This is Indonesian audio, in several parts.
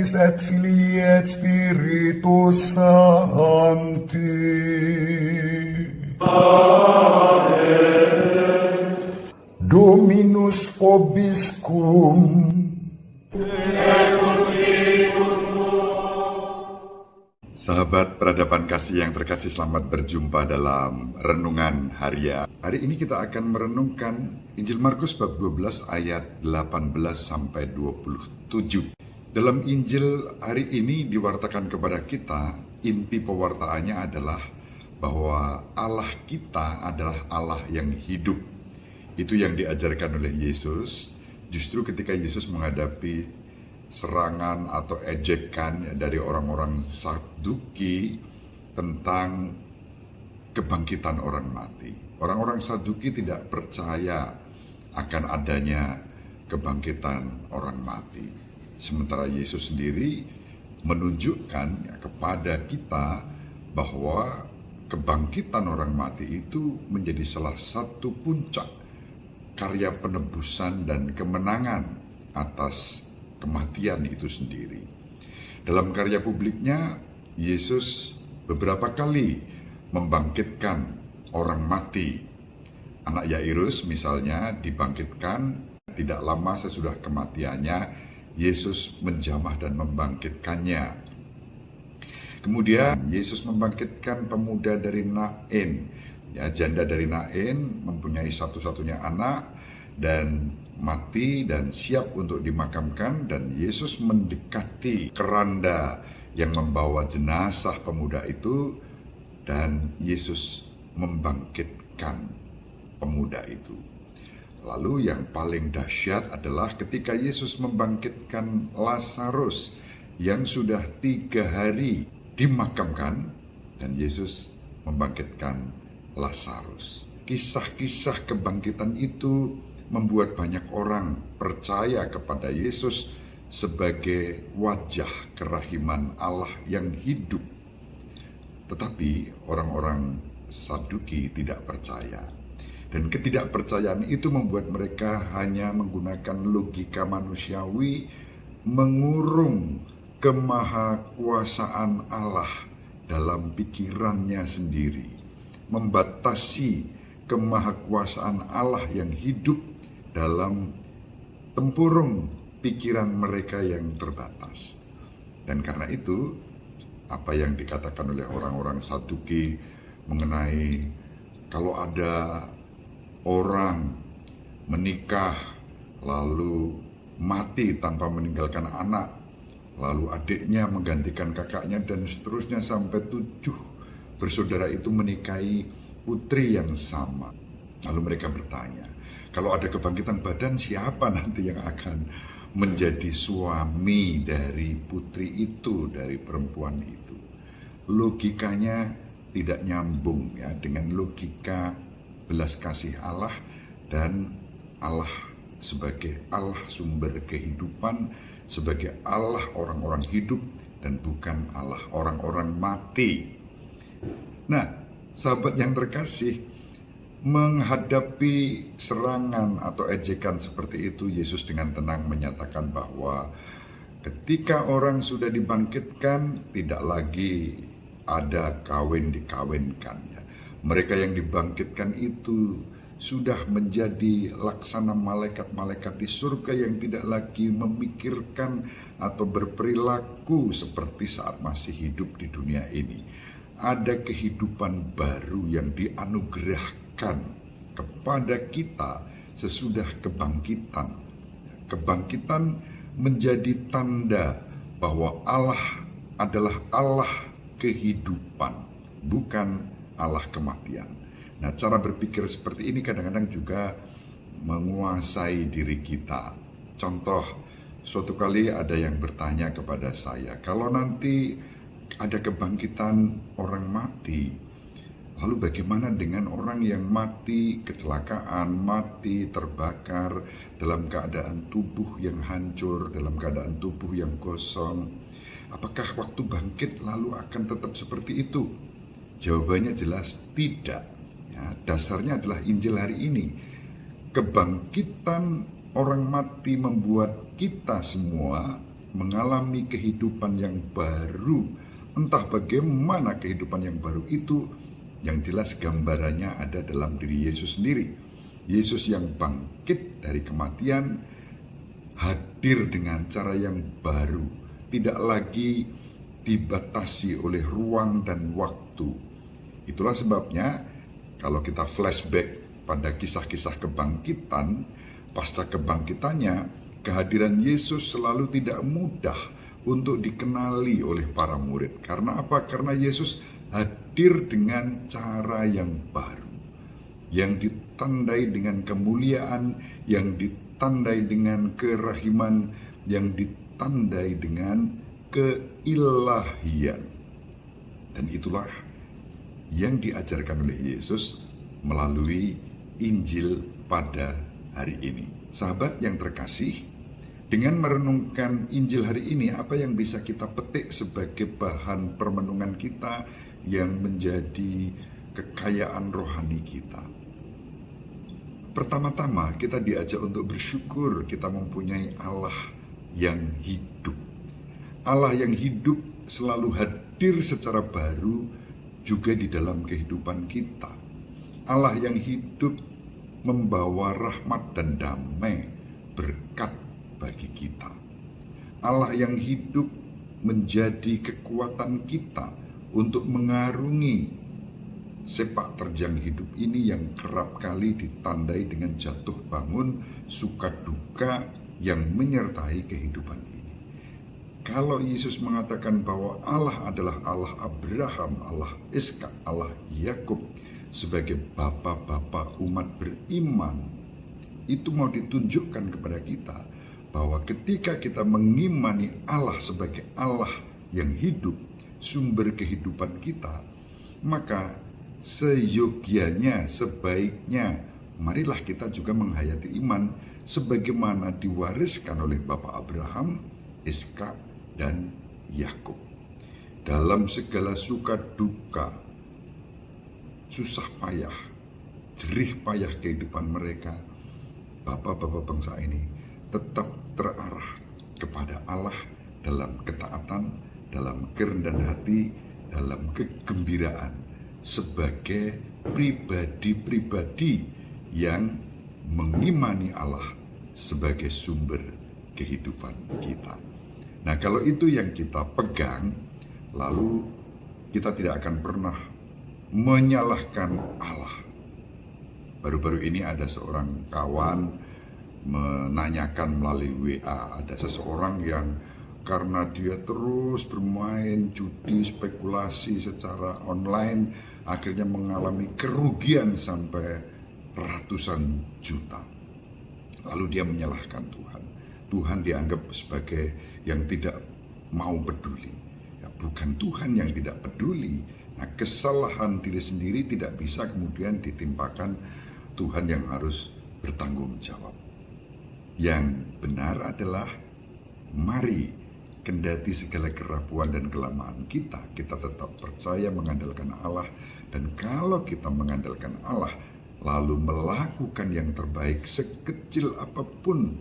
Patris et Filii et Spiritus Sancti. Dominus vobiscum. Sahabat peradaban kasih yang terkasih, selamat berjumpa dalam Renungan Harian. Hari ini kita akan merenungkan Injil Markus bab 12 ayat 18 sampai 27. Dalam Injil hari ini diwartakan kepada kita, inti pewartaannya adalah bahwa Allah kita adalah Allah yang hidup. Itu yang diajarkan oleh Yesus. Justru ketika Yesus menghadapi serangan atau ejekan dari orang-orang Saduki tentang kebangkitan orang mati. Orang-orang Saduki tidak percaya akan adanya kebangkitan orang mati. Sementara Yesus sendiri menunjukkan kepada kita bahwa kebangkitan orang mati itu menjadi salah satu puncak karya penebusan dan kemenangan atas kematian itu sendiri. Dalam karya publiknya, Yesus beberapa kali membangkitkan orang mati. Anak Yairus misalnya dibangkitkan, tidak lama sesudah kematiannya, Yesus menjamah dan membangkitkannya. Kemudian Yesus membangkitkan pemuda dari Nain. Janda dari Nain mempunyai satu-satunya anak dan mati dan siap untuk dimakamkan, dan Yesus mendekati keranda yang membawa jenazah pemuda itu dan Yesus membangkitkan pemuda itu. Lalu yang paling dahsyat adalah ketika Yesus membangkitkan Lazarus yang sudah 3 hari dimakamkan, dan Yesus membangkitkan Lazarus. Kisah-kisah kebangkitan itu membuat banyak orang percaya kepada Yesus sebagai wajah kerahiman Allah yang hidup. Tetapi orang-orang Saduki tidak percaya. Dan ketidakpercayaan itu membuat mereka hanya menggunakan logika manusiawi, mengurung kemahakuasaan Allah dalam pikirannya sendiri, membatasi kemahakuasaan Allah yang hidup dalam tempurung pikiran mereka yang terbatas. Dan karena itu, apa yang dikatakan oleh orang-orang Saduki mengenai kalau ada orang menikah lalu mati tanpa meninggalkan anak, lalu adiknya menggantikan kakaknya dan seterusnya sampai 7 bersaudara itu menikahi putri yang sama. Lalu mereka bertanya, kalau ada kebangkitan badan, siapa nanti yang akan menjadi suami dari putri itu, dari perempuan itu? Logikanya tidak nyambung ya dengan logika belas kasih Allah dan Allah sebagai Allah sumber kehidupan, sebagai Allah orang-orang hidup dan bukan Allah orang-orang mati. Nah, sahabat yang terkasih, menghadapi serangan atau ejekan seperti itu, Yesus dengan tenang menyatakan bahwa ketika orang sudah dibangkitkan, tidak lagi ada kawin dikawinkan. Mereka yang dibangkitkan itu sudah menjadi laksana malaikat-malaikat di surga yang tidak lagi memikirkan atau berperilaku seperti saat masih hidup di dunia ini. Ada kehidupan baru yang dianugerahkan kepada kita sesudah kebangkitan. Kebangkitan menjadi tanda bahwa Allah adalah Allah kehidupan, bukan Allah kematian. Nah, cara berpikir seperti ini kadang-kadang juga menguasai diri kita. Contoh, suatu kali ada yang bertanya kepada saya, kalau nanti ada kebangkitan orang mati, lalu bagaimana dengan orang yang mati kecelakaan, mati terbakar dalam keadaan tubuh yang hancur, dalam keadaan tubuh yang kosong? Apakah waktu bangkit lalu akan tetap seperti itu? Jawabannya jelas tidak. Ya, dasarnya adalah Injil hari ini. Kebangkitan orang mati membuat kita semua mengalami kehidupan yang baru. Entah bagaimana kehidupan yang baru itu, yang jelas gambarannya ada dalam diri Yesus sendiri. Yesus yang bangkit dari kematian, hadir dengan cara yang baru, tidak lagi dibatasi oleh ruang dan waktu. Itulah sebabnya kalau kita flashback pada kisah-kisah kebangkitan, pasca kebangkitannya, kehadiran Yesus selalu tidak mudah untuk dikenali oleh para murid. Karena apa? Karena Yesus hadir dengan cara yang baru, yang ditandai dengan kemuliaan, yang ditandai dengan kerahiman, yang ditandai dengan keilahian. Dan itulah yang diajarkan oleh Yesus melalui Injil pada hari ini. Sahabat yang terkasih, dengan merenungkan Injil hari ini, apa yang bisa kita petik sebagai bahan permenungan kita yang menjadi kekayaan rohani kita? Pertama-tama kita diajak untuk bersyukur kita mempunyai Allah yang hidup. Allah yang hidup selalu hadir secara baru juga di dalam kehidupan kita. Allah yang hidup membawa rahmat dan damai, berkat bagi kita. Allah yang hidup menjadi kekuatan kita untuk mengarungi sepak terjang hidup ini yang kerap kali ditandai dengan jatuh bangun, suka duka yang menyertai kehidupan ini. Kalau Yesus mengatakan bahwa Allah adalah Allah Abraham, Allah Ishak, Allah Yakub sebagai bapa-bapa umat beriman, itu mau ditunjukkan kepada kita bahwa ketika kita mengimani Allah sebagai Allah yang hidup, sumber kehidupan kita, maka seyogianya, sebaiknya, marilah kita juga menghayati iman sebagaimana diwariskan oleh Bapak Abraham, Ishak, dan Yakub. Dalam segala suka duka, susah payah, jerih payah kehidupan mereka, bapak-bapak bangsa ini tetap terarah kepada Allah dalam ketaatan, dalam kerendahan hati, dalam kegembiraan sebagai pribadi-pribadi yang mengimani Allah sebagai sumber kehidupan kita. Nah, kalau itu yang kita pegang, lalu kita tidak akan pernah menyalahkan Allah. Baru-baru ini ada seorang kawan menanyakan melalui WA, ada seseorang yang karena dia terus bermain judi spekulasi secara online, akhirnya mengalami kerugian sampai ratusan juta. Lalu dia menyalahkan Tuhan. Tuhan dianggap sebagai yang tidak mau peduli. Ya, bukan Tuhan yang tidak peduli. Nah, kesalahan diri sendiri tidak bisa kemudian ditimpakan Tuhan yang harus bertanggung jawab. Yang benar adalah, mari kendati segala kerapuan dan kelemahan kita tetap percaya mengandalkan Allah. Dan kalau kita mengandalkan Allah, lalu melakukan yang terbaik sekecil apapun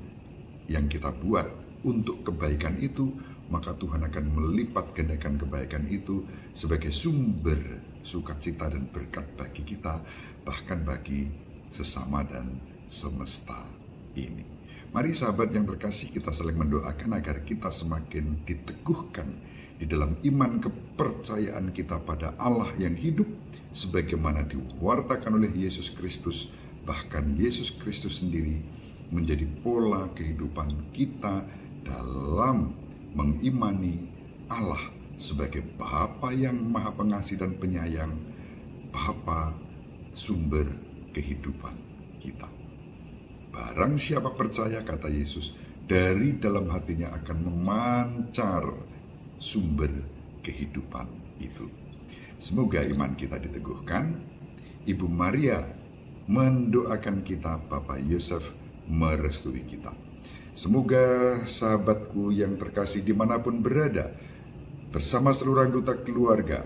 yang kita buat untuk kebaikan itu, maka Tuhan akan melipat gandakan kebaikan itu sebagai sumber sukacita dan berkat bagi kita, bahkan bagi sesama dan semesta ini. Mari sahabat yang terkasih, kita saling mendoakan agar kita semakin diteguhkan di dalam iman kepercayaan kita pada Allah yang hidup, sebagaimana diwartakan oleh Yesus Kristus. Bahkan Yesus Kristus sendiri menjadi pola kehidupan kita dalam mengimani Allah sebagai Bapa yang Maha Pengasih dan Penyayang, Bapa sumber kehidupan kita. Barang siapa percaya, kata Yesus, dari dalam hatinya akan memancar sumber kehidupan itu. Semoga iman kita diteguhkan. Ibu Maria mendoakan kita, Bapak Yosef merestui kita. Semoga sahabatku yang terkasih dimanapun berada, bersama seluruh anggota keluarga,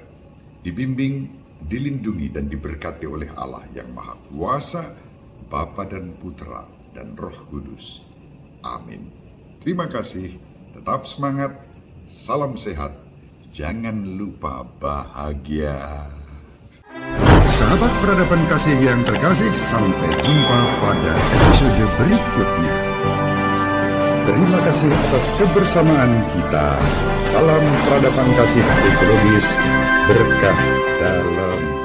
dibimbing, dilindungi, dan diberkati oleh Allah yang Maha Kuasa, Bapa dan Putra dan Roh Kudus. Amin. Terima kasih. Tetap semangat, salam sehat, jangan lupa bahagia. Sahabat peradaban kasih yang terkasih, sampai jumpa pada episode berikutnya. Terima kasih atas kebersamaan kita. Salam peradaban kasih ekologis, berkah dalam